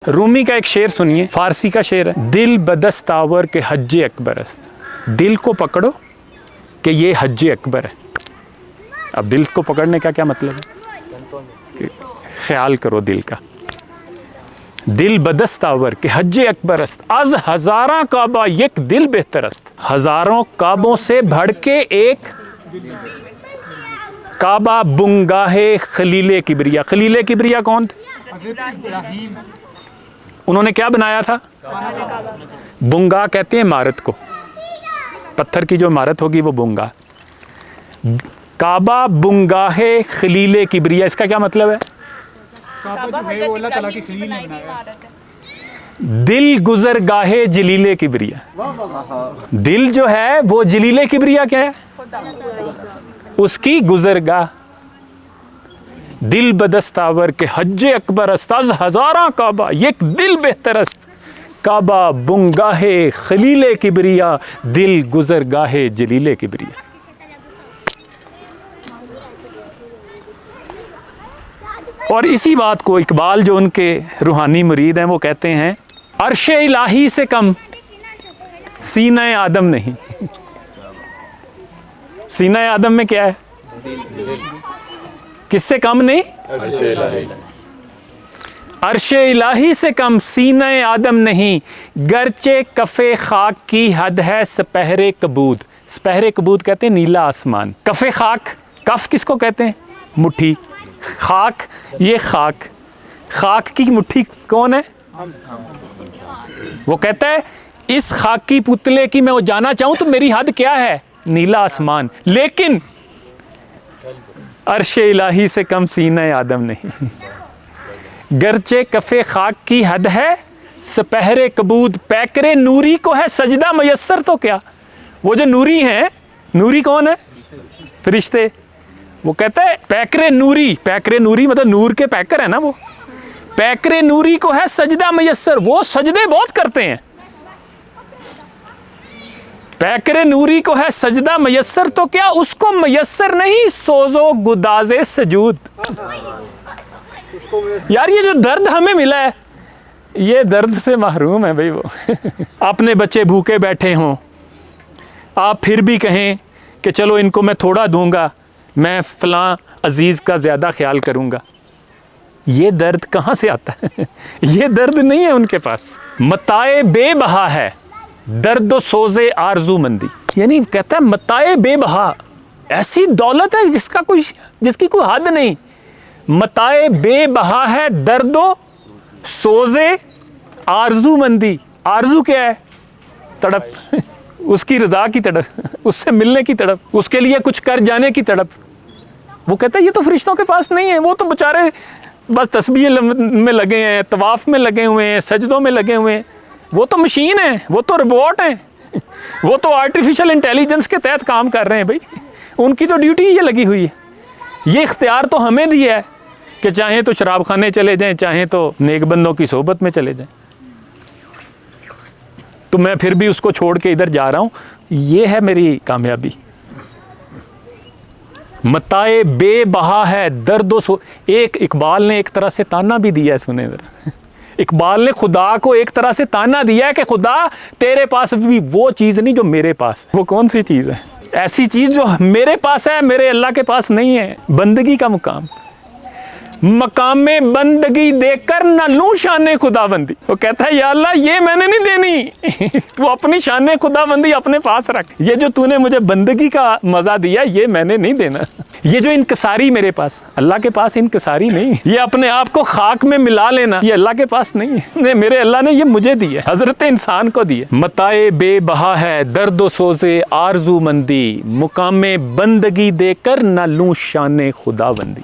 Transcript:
रूमी का एक शेर सुनिए, फारसी का शेर है। दिल बदस्तावर के हज्जे अकबरस्त। दिल को पकड़ो कि ये हज्जे अकबर है। अब दिल को पकड़ने का क्या मतलब है? ख्याल करो दिल का। दिल बदस्तावर के हज्जे अकबरस्त, अज हजारा काबा एक दिल बेहतरस्त। हजारों काबों से बढ़ के एक काबा बुंगाहे खलीले किबरिया। खलीले किबरिया कौन थे? उन्होंने क्या बनाया था? बुंगा कहते हैं इमारत को, पत्थर की जो इमारत होगी वो बुंगा। काबा बुंगाहे खलीले किबरिया, इसका क्या मतलब है? दिल गुजर गाहे जलीले किबरिया। दिल जो है वो जलीले किबरिया क्या है? उसकी गुजरगाह। दिल बदस्तावर के हज्जे अकबर अस्ताज हजारा काबा एक दिल बेहतरस्त। काबा बुंगाहे खलीले किबरिया, दिल गुजरगाहे जलीले किबरिया। और इसी बात को इकबाल जो उनके रूहानी मुरीद हैं वो कहते हैं, अर्शे इलाही से कम सीना आदम नहीं। सीना आदम में क्या है? किससे कम नहीं? अर्शे इलाही से कम सीना आदम नहीं, गरचे कफ़े खाक की हद है सपहरे कबूद। सपहरे कबूद कहते हैं नीला आसमान। कफ़े खाक, कफ किसको कहते हैं? मुट्ठी। खाक, ये खाक, खाक की मुट्ठी कौन है? वो कहता है इस खाकी पुतले की मैं वो जाना चाहूं तो मेरी हद क्या है? नीला आसमान। लेकिन अर्शे इलाही से कम सीना आदम नहीं, गरचे कफ़े खाक की हद है सपहरे कबूद। पैकरे नूरी को है सजदा मयस्सर तो क्या। वो जो नूरी हैं, नूरी कौन है? फरिश्ते। वो कहता है पैकरे नूरी, पैकरे नूरी मतलब नूर के पैकर है ना वो। पैकरे नूरी को है सजदा मयस्सर, वो सजदे बहुत करते हैं। पैकरे नूरी को है सजदा मयस्सर तो क्या, उसको मयस्सर नहीं सोजो गुदाजे सजूद। यार ये जो दर्द हमें मिला है, ये दर्द से महरूम है भाई वो। अपने बच्चे भूखे बैठे हों, आप फिर भी कहें कि चलो इनको मैं थोड़ा दूंगा, मैं फलां अजीज़ का ज़्यादा ख्याल करूंगा। ये दर्द कहाँ से आता है? ये दर्द नहीं है उनके पास। मताए बेबहा है दर्द सोजे आरजू मंदी। यानी कहता है मताए बेबहा, ऐसी दौलत है जिसकी कोई हद नहीं। मताए बेबहा है दर्दो सोजे आरजू मंदी। आरजू क्या है? तड़प, उसकी रजा की तड़प, उससे मिलने की तड़प, उसके लिए कुछ कर जाने की तड़प। वो कहता है ये तो फरिश्तों के पास नहीं है, वो तो बेचारे बस तस्बीह में लगे हैं, तवाफ में लगे हुए हैं, सजदों में लगे हुए हैं। वो तो मशीन है, वो तो रोबोट हैं, वो तो आर्टिफिशियल इंटेलिजेंस के तहत काम कर रहे हैं भाई। उनकी तो ड्यूटी ये लगी हुई है। ये इख्तियार तो हमें दिया है कि चाहे तो शराब खाने चले जाएं, चाहे तो नेक बंदों की सोहबत में चले जाएं। तो मैं फिर भी उसको छोड़ के इधर जा रहा हूँ, ये है मेरी कामयाबी। मताए बेबहा है दर्दो सो। एक इकबाल ने एक तरह से ताना भी दिया है, सुने जरा। इकबाल ने खुदा को एक तरह से ताना दिया है कि खुदा तेरे पास भी वो चीज़ नहीं जो मेरे पास। वो कौन सी चीज़ है? ऐसी चीज़ जो मेरे पास है, मेरे अल्लाह के पास नहीं है। बंदगी का मुकाम, मकाम में बंदगी देकर न लूं शान खुदाबंदी। वो कहता है या अल्लाह ये मैंने नहीं देनी, तू अपनी शान खुदाबंदी अपने पास रख। ये जो तूने मुझे बंदगी का मज़ा दिया ये मैंने नहीं देना। ये जो इनकसारी मेरे पास, अल्लाह के पास इनकसारी नहीं। ये अपने आप को खाक में मिला लेना, ये अल्लाह के पास नहीं है। मेरे अल्लाह ने ये मुझे दिया, हजरत इंसान को दिया। मताए बेबहा है दर्दो सोजे आरजू मंदी, मुकाम में बंदगी देकर न लूं शान खुदाबंदी।